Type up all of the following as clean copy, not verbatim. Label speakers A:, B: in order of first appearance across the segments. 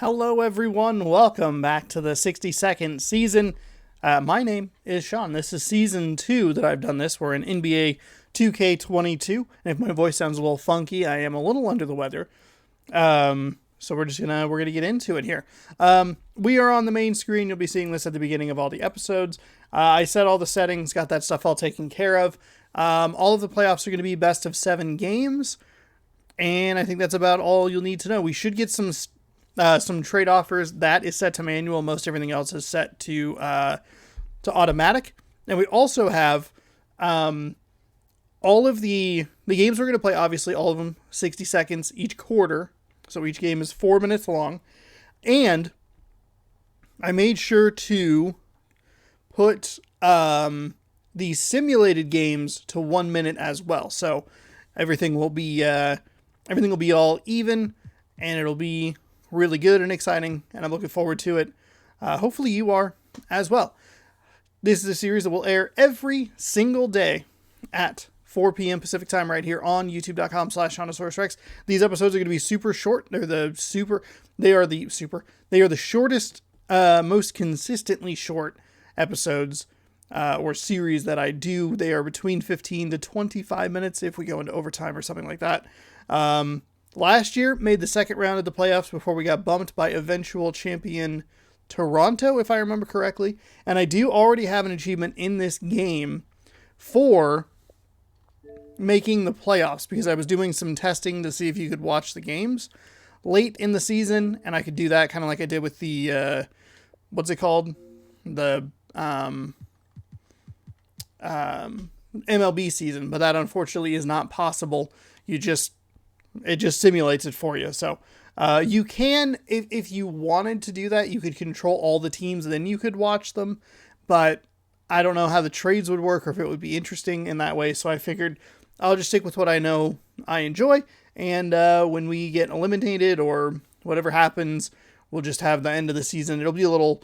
A: Hello everyone, welcome back to the 62nd season. My name is Sean. This is season 2 that I've done this. We're in NBA 2K22, and if my voice sounds a little funky, I am a little under the weather. So we're gonna get into it here. We are on the main screen. You'll be seeing this at the beginning of all the episodes. I set all the settings, got that stuff all taken care of. All of the playoffs are going to be best of 7 games, and I think that's about all you'll need to know. We should get some trade offers. That is set to manual. Most everything else is set to automatic. And we also have all of the games we're going to play, obviously all of them 60 seconds each quarter. So each game is 4 minutes long. And I made sure to put the simulated games to 1 minute as well. So everything will be all even, and it'll be really good and exciting, and I'm looking forward to it. Hopefully you are as well. This is a series that will air every single day at 4 p.m. Pacific time right here on youtube.com/ShondasaurusRex. These episodes are going to be super short. They are the shortest, most consistently short episodes or series that I do. They are between 15 to 25 minutes if we go into overtime or something like that. Last year, made the second round of the playoffs before we got bumped by eventual champion Toronto, if I remember correctly. And I do already have an achievement in this game for making the playoffs, because I was doing some testing to see if you could watch the games late in the season, and I could do that kind of like I did with the, what's it called? The MLB season, but that unfortunately is not possible. It just simulates it for you. So you can, if you wanted to do that, you could control all the teams and then you could watch them. But I don't know how the trades would work or if it would be interesting in that way. So I figured I'll just stick with what I know I enjoy. And when we get eliminated or whatever happens, we'll just have the end of the season. It'll be a little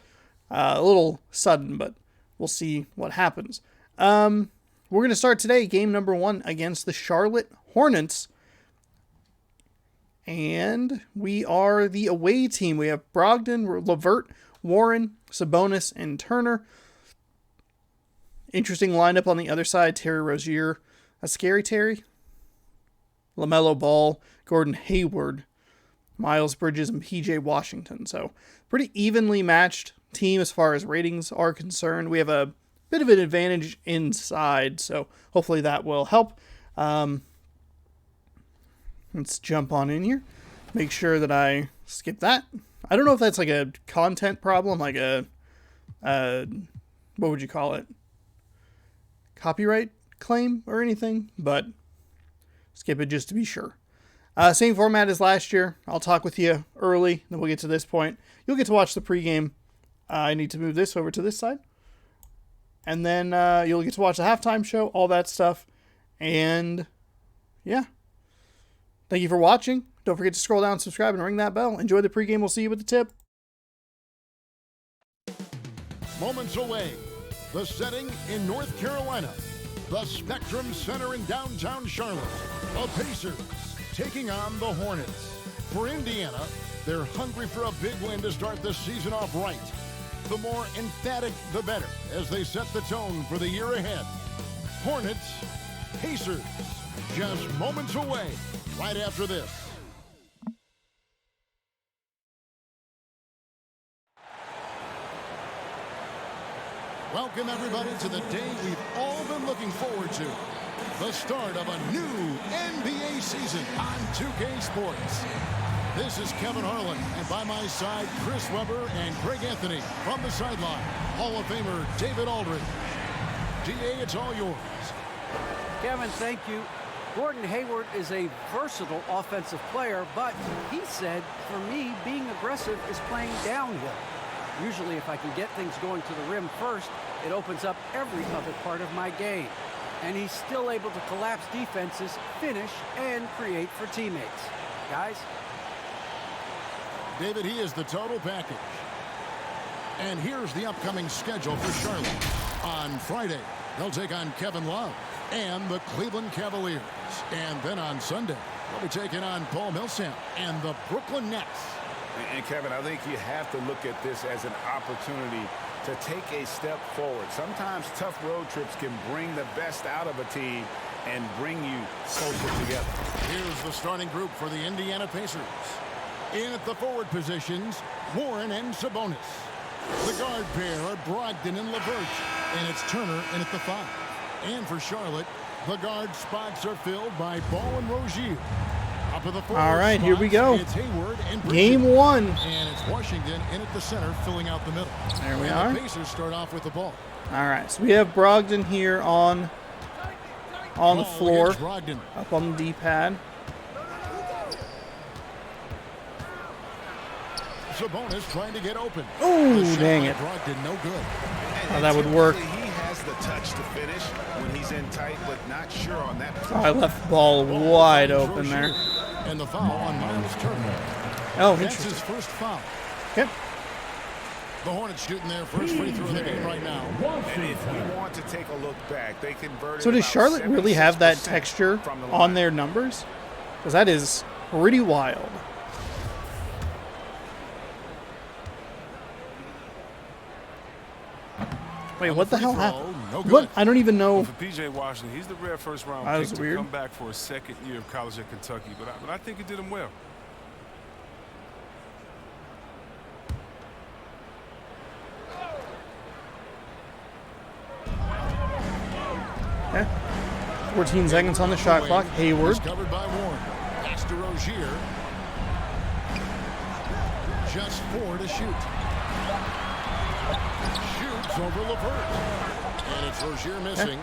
A: sudden, but we'll see what happens. We're going to start today, game number 1 against the Charlotte Hornets. And we are the away team. We have Brogdon, LeVert, Warren, Sabonis, and Turner. Interesting lineup on the other side. Terry Rozier, a scary Terry. LaMelo Ball, Gordon Hayward, Miles Bridges, and PJ Washington. So pretty evenly matched team as far as ratings are concerned. We have a bit of an advantage inside, so hopefully that will help. Let's jump on in here. Make sure that I skip that. I don't know if that's like a content problem, like what would you call it? Copyright claim or anything, but skip it just to be sure. Same format as last year. I'll talk with you early, then we'll get to this point. You'll get to watch the pregame. I need to move this over to this side. And then you'll get to watch the halftime show, all that stuff. And yeah. Thank you for watching. Don't forget to scroll down, subscribe, and ring that bell. Enjoy the pregame. We'll see you with the tip.
B: Moments away. The setting in North Carolina. The Spectrum Center in downtown Charlotte. The Pacers taking on the Hornets. For Indiana, they're hungry for a big win to start the season off right. The more emphatic, the better, as they set the tone for the year ahead. Hornets, Pacers, just moments away. Right after this. Welcome everybody to the day we've all been looking forward to. The start of a new NBA season on 2K Sports. This is Kevin Harlan, and by my side, Chris Webber and Greg Anthony from the sideline. Hall of Famer David Aldridge. DA, it's all yours.
C: Kevin, thank you. Gordon Hayward is a versatile offensive player, but he said, for me, being aggressive is playing downhill. Usually, if I can get things going to the rim first, it opens up every other part of my game. And he's still able to collapse defenses, finish, and create for teammates. Guys?
B: David, he is the total package. And here's the upcoming schedule for Charlotte. On Friday, they'll take on Kevin Love and the Cleveland Cavaliers. And then on Sunday, they'll be taking on Paul Millsap and the Brooklyn Nets.
D: And Kevin, I think you have to look at this as an opportunity to take a step forward. Sometimes tough road trips can bring the best out of a team and bring you closer together.
B: Here's the starting group for the Indiana Pacers. In at the forward positions, Warren and Sabonis. The guard pair are Brogdon and LeVert, and it's Turner in at the 5. And for Charlotte, the guard spots are filled by Ball and Rozier. Up at the forward
A: All right, here we go.
B: It's Hayward and
A: Game 1.
B: And it's Washington in at the center, filling out the middle.
A: There we
B: and
A: are.
B: The Pacers start off with the ball.
A: All right, so we have Brogdon here on the
B: Ball
A: floor,
B: against Brogdon.
A: up on the D-pad.
B: Sabonis trying to get open.
A: Oh,
B: The shot
A: dang
B: by
A: it.
B: Brogdon, no good.
A: Oh, that would work.
D: Typically, he has the touch to finish when he's in tight, but not sure on that.
A: Oh, I left the ball wide open there.
B: And the foul on Miles Turner.
A: Oh,
B: That's
A: interesting.
B: his first foul.
A: Okay.
B: The Hornets shooting their first free throw of the game right now.
D: And if we want to take a look back, they converted.
A: So does
D: about
A: Charlotte really have that
D: 76%
A: texture
D: from the
A: on
D: line.
A: their numbers? Because that is pretty wild. Wait, what the hell happened?
B: No
A: What?
B: good.
A: I don't even know.
E: For P.J. Washington, he's the rare first-round
A: That
E: pick
A: was
E: to
A: weird.
E: come back for a second year of college at Kentucky, but I think he did him well.
A: Okay. 14 seconds on the shot clock. Hayward.
B: Covered by Warren. Pass to Rozier. Just 4 to shoot. Shoots over LeVert. And it's Rozier missing.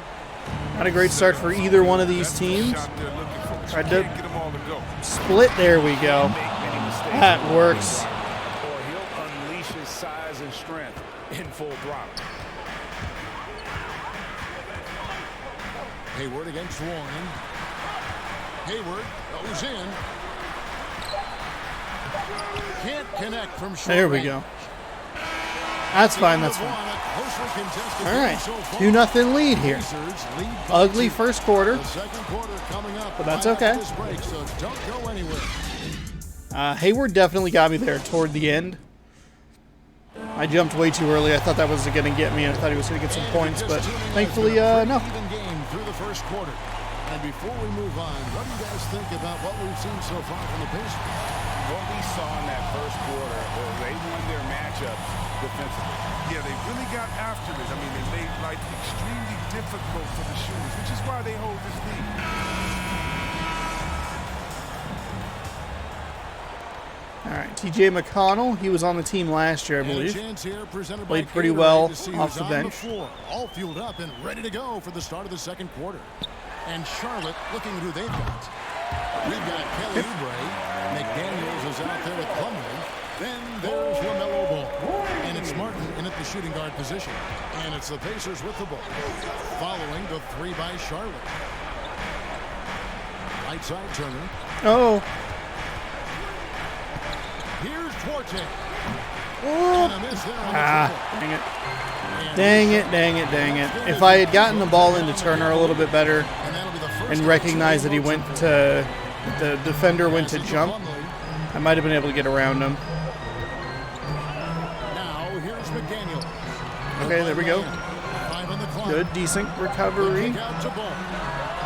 A: Not a great start for either one of these
E: That's the
A: teams.
E: shot they're looking for.
A: Tried
E: You
A: to
E: can't get them all to go.
A: split. There we go.
D: Make many mistakes
A: That
D: in the
A: works.
D: opening round, or he'll unleash his size and strength in full throttle.
B: Hayward against Warren. Hayward goes in. Can't connect from short
A: There we
B: range.
A: go. That's fine. That's fine. All right. 2-0 lead here. Ugly first quarter.
B: The second quarter coming up.
A: But that's
B: right after
A: okay.
B: this break, so don't go anywhere.
A: Hayward definitely got me there toward the end. I jumped way too early. I thought that was going to get me. I thought he was going to get some points, but thankfully, no.
B: Even game through the first quarter. And before we move on, what do you guys think about what we've seen so far from the Pacers?
D: What we saw in that first quarter, they won their matchup defensively.
E: Yeah, they really got after it. I mean, they made life extremely difficult for the shooters, which is why they hold this lead.
A: All right, T.J. McConnell. He was on the team last year, I
B: And a
A: believe.
B: chance here presented
A: Played
B: by
A: pretty
B: Gatorade
A: well
B: to see
A: off
B: who's
A: the
B: on
A: bench.
B: floor, all fueled up and ready to go for the start of the second quarter. And Charlotte looking at who they've got. We've got Kelly Oubre. McDaniels is out there with Plumlee. Then there's LaMelo Ball. And it's Martin in at the shooting guard position. And it's the Pacers with the ball. Following the 3 by Charlotte. Right side Turner.
A: Oh,
B: Here's Duarte.
A: oh.
B: And a miss there on the triple.
A: Dang it.
B: And
A: Dang it, dang it, dang it. If I had gotten the ball into Turner a little bit better
B: And that'll be the first
A: and
B: time
A: recognized that he went to, the defender went to
B: Passes
A: jump,
B: Plumlee.
A: I might have been able to get around him.
B: Now here's McDaniel.
A: Okay, there we go.
B: 5 on the clock.
A: Good, decent recovery.
B: Kick out to Ball.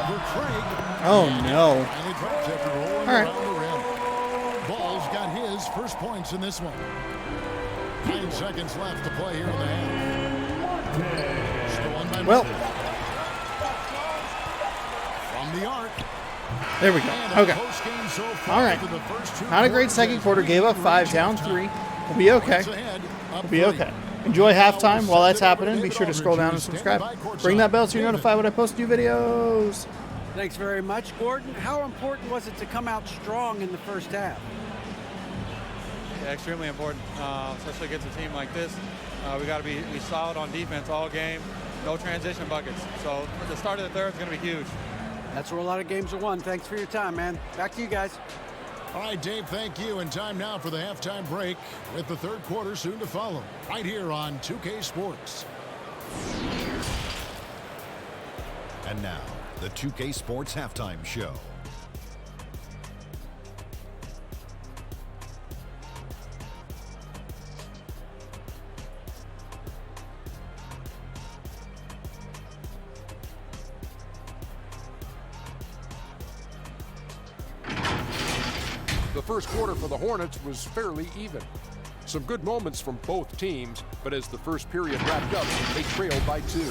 B: For Craig.
A: Oh, no.
B: And he drops after rolling
A: All right.
B: around the rim. Ball's got his first points in this one. 9 seconds left to play here in the half. Stolen by
A: Well.
B: Memphis. From the arc.
A: There we go.
B: And a
A: Okay.
B: close game so far
A: All right.
B: after the first 2
A: Not a great
B: quarters
A: second
B: as
A: quarter.
B: we
A: Gave up
B: reach
A: 5, down
B: halftime.
A: 3. We'll be okay.
B: Hornets ahead, up
A: We'll be
B: 3.
A: okay. Enjoy halftime while that's happening. Be sure to scroll down and subscribe. Ring that bell so you're notified when I post new videos.
C: Thanks very much, Gordon. How important was it to come out strong in the first half?
F: Yeah, extremely important, especially against a team like this. We got to be solid on defense all game. No transition buckets. So the start of the third is going to be huge.
C: That's where a lot of games are won. Thanks for your time, man. Back to you guys.
B: All right, Dave, thank you. And time now for the halftime break with the third quarter soon to follow. Right here on 2K Sports.
G: And now, the 2K Sports Halftime Show.
H: The first quarter for the Hornets was fairly even. Some good moments from both teams, but as the first period wrapped up, they trailed by 2.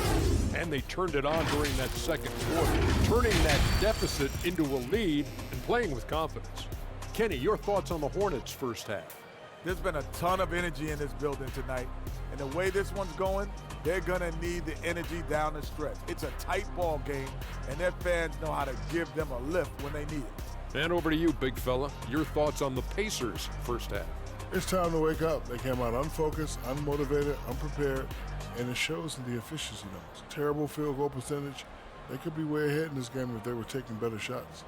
H: And they turned it on during that second quarter, turning that deficit into a lead and playing with confidence. Kenny, your thoughts on the Hornets' first half?
E: There's been a ton of energy in this building tonight. And the way this one's going, they're going to need the energy down the stretch. It's a tight ball game, and their fans know how to give them a lift when they need it.
H: And over to you, big fella. Your thoughts on the Pacers' first half?
I: It's time to wake up. They came out unfocused, unmotivated, unprepared, and it shows in the efficiency numbers. Terrible field goal percentage. They could be way ahead in this game if they were taking better shots.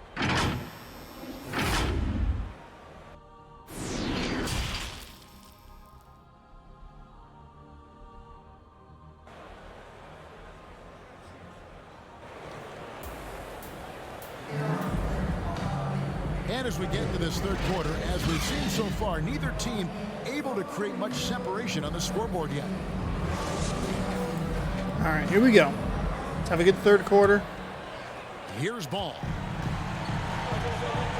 B: And as we get into this third quarter, as we've seen so far, neither team able to create much separation on the scoreboard yet.
A: All right, here we go. Let's have a good third quarter.
B: Here's ball.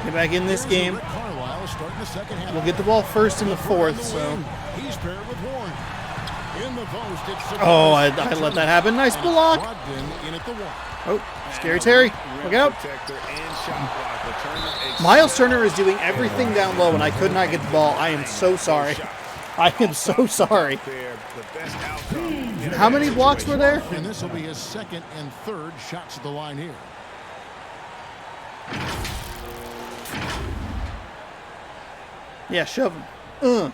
A: Get back in this game.
B: Carlisle starting the second half.
A: We'll get the ball first in the fourth, so.
B: He's paired with Warren. In the post, it's
A: Oh, I let that happen. Nice block.
B: In at the one.
A: Oh, Scary Terry. Look out. Miles Turner is doing everything down low, and I could not get the ball. I am so sorry. I am so sorry. How many blocks were there?
B: And this will be his second and third shots at the line here.
A: Yeah, shove him.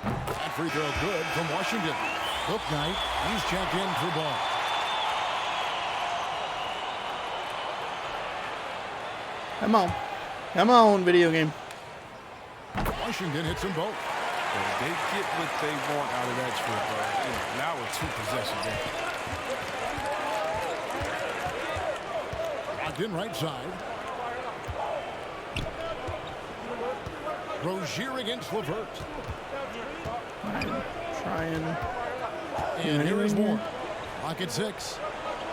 B: That free throw good from Washington. Hook Knight, he's checked in for ball.
A: Come on. Come on, video game.
B: Washington hits them both.
E: They get what they want out of that trip. Now a two-possession game.
B: Locked in right side. Rozier against LeVert.
A: Trying.
B: And here is Moore. Lock at 6.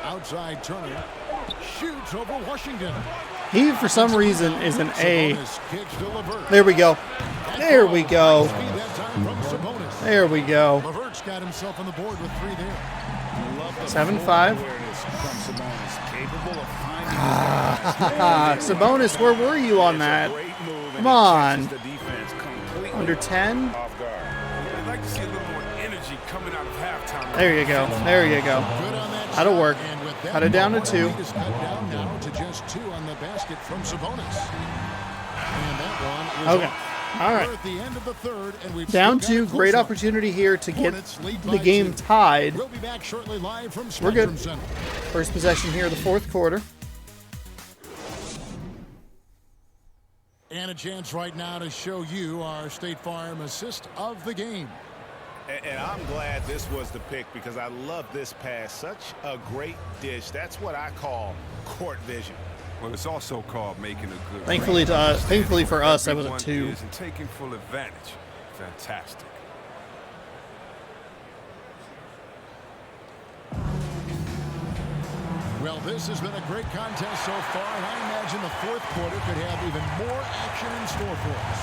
B: Outside Turner. Shoots over Washington.
A: He, for some reason, is an A. There we go. There we go. There we go.
B: LeVert's got himself on the board with 3 there.
A: 7-5. Sabonis, where were you on that? Come on. Under 10?
E: I'd like to see a little more energy coming out of halftime.
A: There you go. There you go. That'll work. Cut it down to 2.
B: Cut down now to just 2 on the basket from Sabonis. And that one is
A: Okay. All right.
B: We're at the end of the third, and we've
A: Down
B: still
A: 2.
B: got a
A: Great
B: close up.
A: opportunity here to get
B: Hornets lead
A: the
B: by
A: game
B: 2.
A: tied.
B: We'll be back shortly live from
A: We're good.
B: Spectrum Center.
A: First possession here of the fourth quarter.
B: And a chance right now to show you our State Farm assist of the game.
D: And I'm glad this was the pick because I love this pass. Such a great dish. That's what I call court vision.
E: Well, it's also called making a good.
A: Thankfully to us, thankfully for us, that was a
E: Everyone
A: 2.
E: is and taking full advantage. Fantastic.
B: Well, this has been a great contest so far, and I imagine the fourth quarter could have even more action in store for us.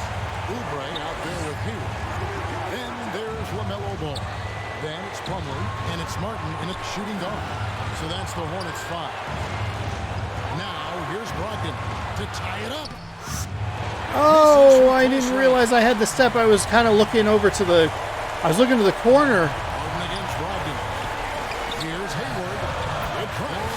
B: Oubre out there with Hill. Then there's LaMelo Ball. Then it's Plumlee, and it's Martin in a shooting guard. So that's the Hornets 5. Now here's Brogdon to tie it up.
A: Oh, I didn't realize I had the step. I was kind of looking over to the, I was looking to the corner.
B: Harden against Brogdon. Here's Hayward. Good cross.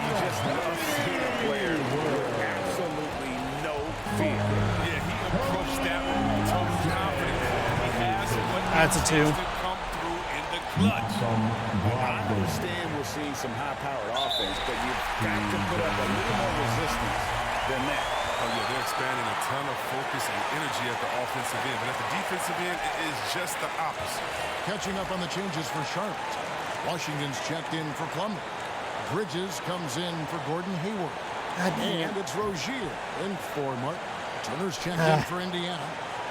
D: You just love seeing a player with absolutely no fear.
E: Yeah, he approached that one with total confidence. He has what
A: That's a 2.
E: to come through in the clutch.
D: I understand we're seeing some high-powered offense, but you've got to put up a little more resistance than that.
E: Oh, yeah, they're expanding a ton of focus and energy at the offensive end. But at the defensive end, it is just the opposite.
B: Catching up on the changes for Charlotte. Washington's checked in for Plumlee. Bridges comes in for Gordon Hayward.
A: God damn.
B: And it's Rozier in for Martin. Turner's checked in for Indiana.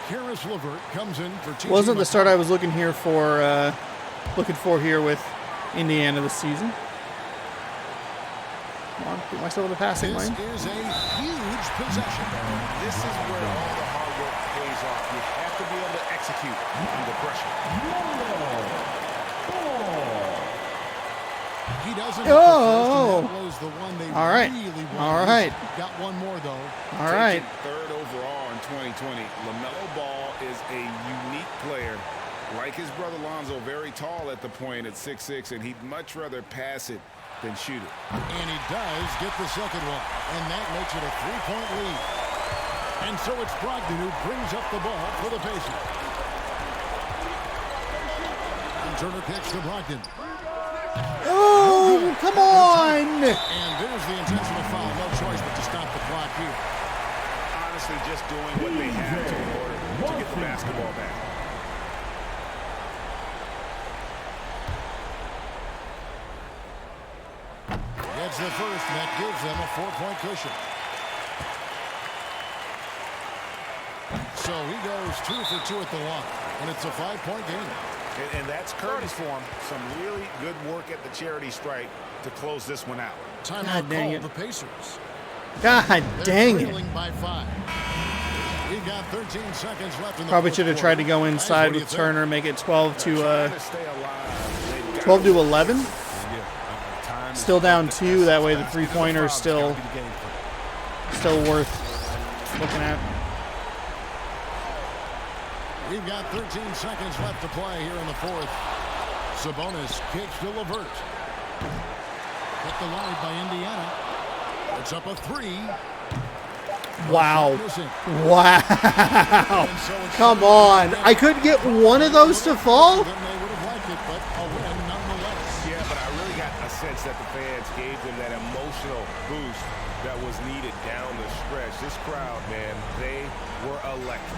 B: Karis LeVert comes in for TJ
A: Wasn't the start
B: McConnell.
A: I was looking for here with Indiana this season. Come on, put myself in the passing
B: This
A: lane.
B: is a huge possession.
D: This is where all the hard work pays off. You have to be able to execute under pressure.
B: He doesn't.
A: Oh!
B: That was the one they
A: All right.
B: really wanted.
A: All right.
B: Got one more though.
A: All right.
D: Taken third overall in 2020, LaMelo Ball is a unique player. Like his brother Lonzo, very tall at the point at 6'6", and he'd much rather pass it than shoot it.
B: And he does get the second one, and that makes it a 3-point lead. And so it's Brogdon who brings up the ball for the Pacers. And Turner kicks to Brogdon.
A: Oh, come on!
B: And there's the intentional foul. No choice but to stop the clock here.
D: Honestly, just doing what they have to in order to get the basketball back.
B: Gets the first, and that gives them a 4-point cushion. So he goes 2 for 2 at the line, and it's a 5-point game.
D: And that's courtesy for him. Some really good work at the charity stripe to close this one out.
B: Timeout
A: dang
B: call
A: it.
B: the Pacers.
A: God
B: They're
A: dang it.
B: trailing by 5. We've got 13 seconds left in the
A: Probably
B: fourth
A: should have
B: quarter.
A: tried to go
B: Guys,
A: inside
B: what do you
A: with
B: think?
A: Turner, make it 12 to
D: Trying to stay alive. They've got
A: 12 to 11.
D: time is
A: Still down
D: the
A: 2. That way the
D: essence.
A: three-pointer is still worth looking at.
B: We've got 13 seconds left to play here in the fourth. Sabonis kicks to LeVert. Hit the line by Indiana. It's up a 3.
A: Wow.
B: Missing.
A: Wow.
B: And so it's
A: Come on. I couldn't get one of those to fall?
B: Then they would have liked it, but a win nonetheless.
D: Yeah, but I really got a sense that the fans gave them that emotional boost that was needed down the stretch. This crowd, man, they were electric.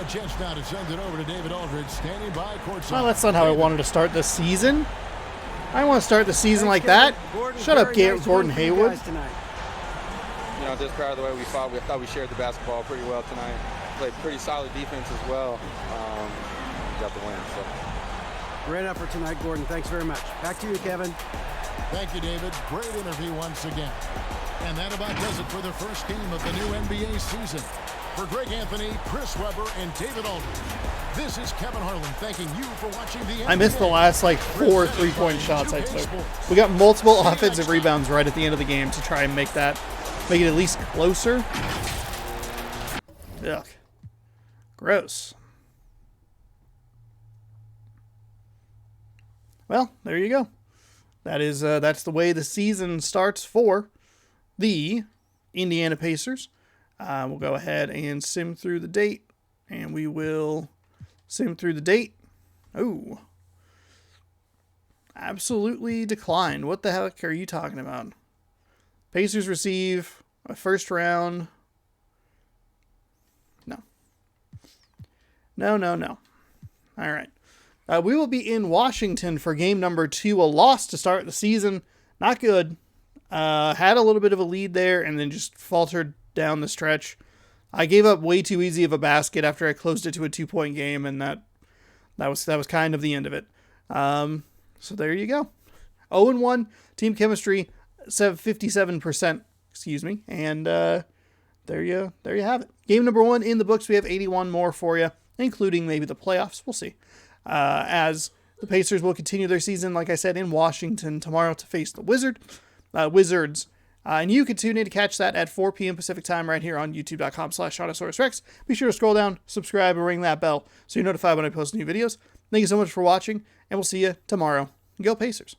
B: A chance now to send it over to David Aldridge, standing by courtside.
A: Well, that's not how I wanted to start the season. I want to start the season like that. Shut up, Gordon Hayward.
F: You know, just proud of the way we fought. We thought we shared the basketball pretty well tonight. Played pretty solid defense as well. We got the win. So.
C: Great effort tonight, Gordon. Thanks very much. Back to you, Kevin.
B: Thank you, David. Great interview once again. And that about does it for the first game of the new NBA season. For Greg Anthony, Chris Webber, and David Aldridge, this is Kevin Harlan thanking you for watching the NBA.
A: I missed the last 4 3-point shots I took. We got multiple offensive rebounds right at the end of the game to try and make it at least closer. Ugh. Gross. Well, there you go. That's the way the season starts for the Indiana Pacers. We'll go ahead and sim through the date, and we will sim through the date. Oh, absolutely declined. What the heck are you talking about? Pacers receive a first round. No. All right. We will be in Washington for game number 2, a loss to start the season. Not good. Had a little bit of a lead there and then just faltered down the stretch. I gave up way too easy of a basket after I closed it to a 2-point game, and that was kind of the end of it. So there you go. 0-1, team chemistry 57%, and there you have it. Game number 1 in the books. We have 81 more for you, including maybe the playoffs. We'll see. As the Pacers will continue their season, like I said, in Washington tomorrow to face the Wizards. And you can tune in to catch that at 4 p.m. Pacific time right here on youtube.com/ShotOsaurusRex. Be sure to scroll down, subscribe, and ring that bell so you're notified when I post new videos. Thank you so much for watching, and we'll see you tomorrow. Go Pacers.